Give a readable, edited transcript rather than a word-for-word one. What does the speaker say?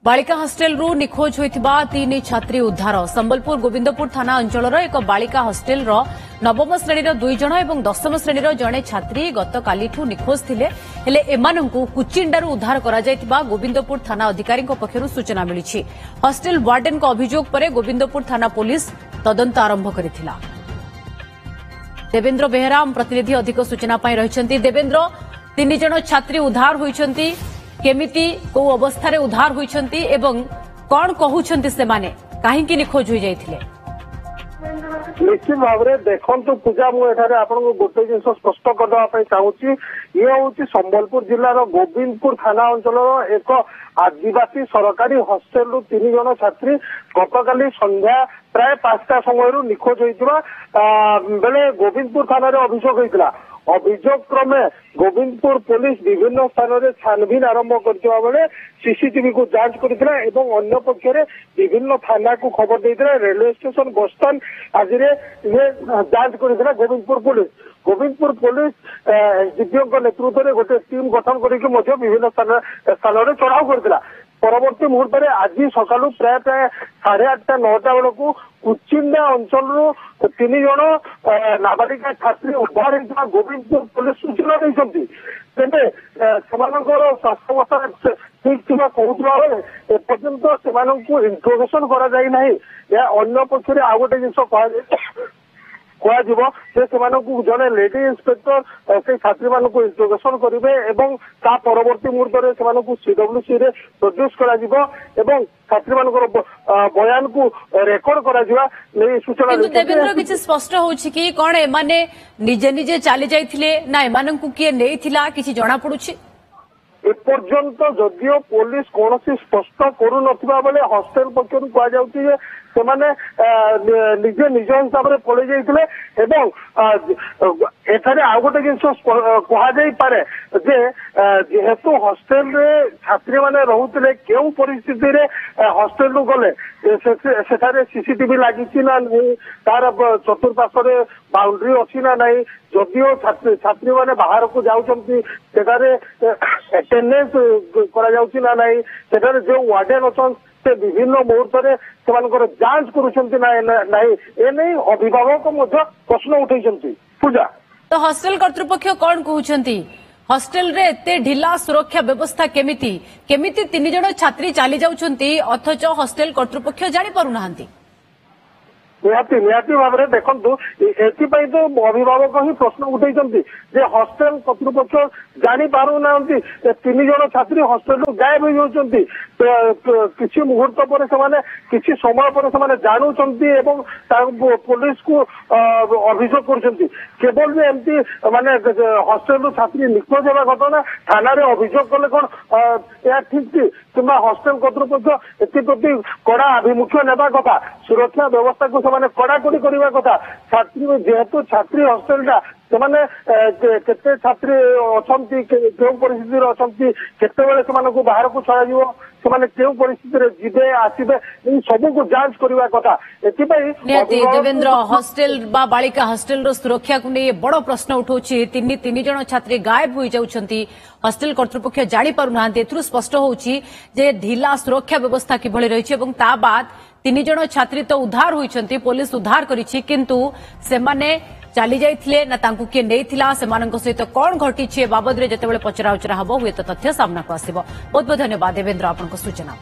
बालिका हस्टेल निखोज होइथिबा 3 छात्री उद्धार संबलपुर गोविंदपुर थाना अंचलर एक बालिका हस्टेल नवम श्रेणीर 2 जण और 10म श्रेणीर जड़े छात्री गतकालीठू निखोज थिले हेले एमानंकु कुचिंडारू उद्धार करा जायतिबा गोविंदपुर थाना अधिकारी पक्षरु सूचना मिली। हस्टेल वार्डेन अभियोग पर गोविंदपुर थाना पुलिस तदंत आरंभ करिथिला। देवेंद्र बेहरा प्रतिनिधि अधिक सूचना पाई रहिसंती। देवेंद्र 3 जण छात्री उद्धार होइछंती केमिति को अवस्था रे उद्धार होइछंती एवं कोन कहउछंती से माने काहेकि निखोज होई जायथिले। निश्चित भाव में देखु पूजा मुझे आपको गोटे जिन स्पष्ट करदे चाहूँगी ये हूँ संबलपुर जिलार गोविंदपुर थाना अंचल एक आदिवासी सरकारी हस्टेल 3 जण छात्री गतकाली संध्या प्राय 5टा समय निखोज होता बेले गोविंदपुर थाना अभियोग होता। अभियोग क्रमे गोविंदपुर पुलिस विभिन्न स्थान में छानबीन आरंभ करथिबा बेले सीसीटीवी को जांच करथिला एवं अन्य पक्षरे विभिन्न थाना को खबर देथिला। रेलवे स्टेशन बसस्थान आज जांच करथिला गोविंदपुर पुलिस एसडीपीओ के नेतृत्व में गोटे टीम गठन करके विभिन्न स्थान में चढ़ाऊ करथिला। परवर्ती मुहूर्त में आज सकालू प्राय 8:30 9टा बेलू कुचिंडा अंचल 3 जण नाबालिका छात्री उद्धार होता गोविंदपुर पुलिस सूचना देते तेरे स्वास्थ्यावस्था ठीक थी कहूला बेले एपर्यंत से इंट्रोगेशन कर पक्ष आउ गोटे जिन जड़े लेडी इंस्पेक्टर से छात्री मान इंट्रोगेशन करेंगे और परवर्ती मुहूर्त में सीडब्ल्यूसी रे प्रोड्यूस कर छात्री मान बयान को रेकर्ड कर सूचना। देवेंद्र किसी स्पष्ट होछि कि कौन एमाने निजे निजे चली जाइथिले ना एमानंकु किए नेइथिला किछि जणा पडुछि। एपर्यंत जदियो पुलिस कौन स्पष्ट करू नथिबा बेले हॉस्टेल पक्षरु कहा जाउछि जे सेमाने निजे निज हिसाब से पड़े जाइथिले एवं एठारे आ गोटे जिन कहा जाई पारे जे जेहेतु हॉस्टेल रे छात्री माने रहुतले केउ परिस्थिति रे हॉस्टेल नु गले सेठारे सीसीटीवी लागिछि ना नहीं तार चतुर्पार्श्व बाउंड्री अछि ना नहीं जदियो छात्री माने बाहर को जाउछंती सेठारे अटेंडेंस करा जाउछि ना नहीं सेठारे जो वार्डन अछन से विभिन्न मुहूर्त में जांच कर अभिभावक प्रश्न उठे पूजा। तो हॉस्टेल कर्तृपक्ष कौन कहते हॉस्टेल रे एते ढिला सुरक्षा व्यवस्था केमिति 3 जण छात्री चली जाउछंती अथच हॉस्टेल कर्तृपक्ष जानि पारुना। निहाती भाव में देखु एपाई तो अभिभावक ही प्रश्न उठे हॉस्टेल कर्तृपक्ष जानी पारुना 3 जण छात्री हॉस्टेल गायब हो जाती किसी मुहूर्त पर किसी समय पर जानूंट पुलिस को अभियोग कर केवल भी एमती माने हॉस्टेल छात्री निखोज होगा घटना थाना अभियोग कले कौन या ठीक थी कि हॉस्टेल कर्तृपक्ष एप्रति कड़ा आभिमुख्य नेबा कथा सुरक्षा व्यवस्था को कड़ाकड़ी करने कथा छात्री जेहेतु छात्री हॉस्टेलटा केते छात्री अछंती केउ परिस्थिति अछंती केतेबेले सेमानकु बाहर को छड़ा सेमाने केउ परिस्थिति रे जिबे आसीबे इन सब को जांच करबा कथा एतिपई देवेंद्र हॉस्टेल बा बालिका हॉस्टेल रो सुरक्षा को नै बड़ प्रश्न उठौछि। 3 जण छात्री गायब होई जाउछंती हॉस्टेल कर्तृपक्ष जानि पारु नांती एथुरु स्पष्ट होउछि जे ढिला सुरक्षा व्यवस्था किभଳି रहिछि एवं ता बाद 3 जण छात्री तो उद्धार होइछंती पुलिस उद्धार करिछि किंतु सेमाने चली जाइथिले ना तांकु किए नेइथिला सेमानंक सहित कोन घटिछि बाबद रे जतेबेले पचरा उचरा हबो हुए तो तथ्य सामना को आसीबो। बहुत बहुत धन्यवाद देवेंद्र आपनको सूचना।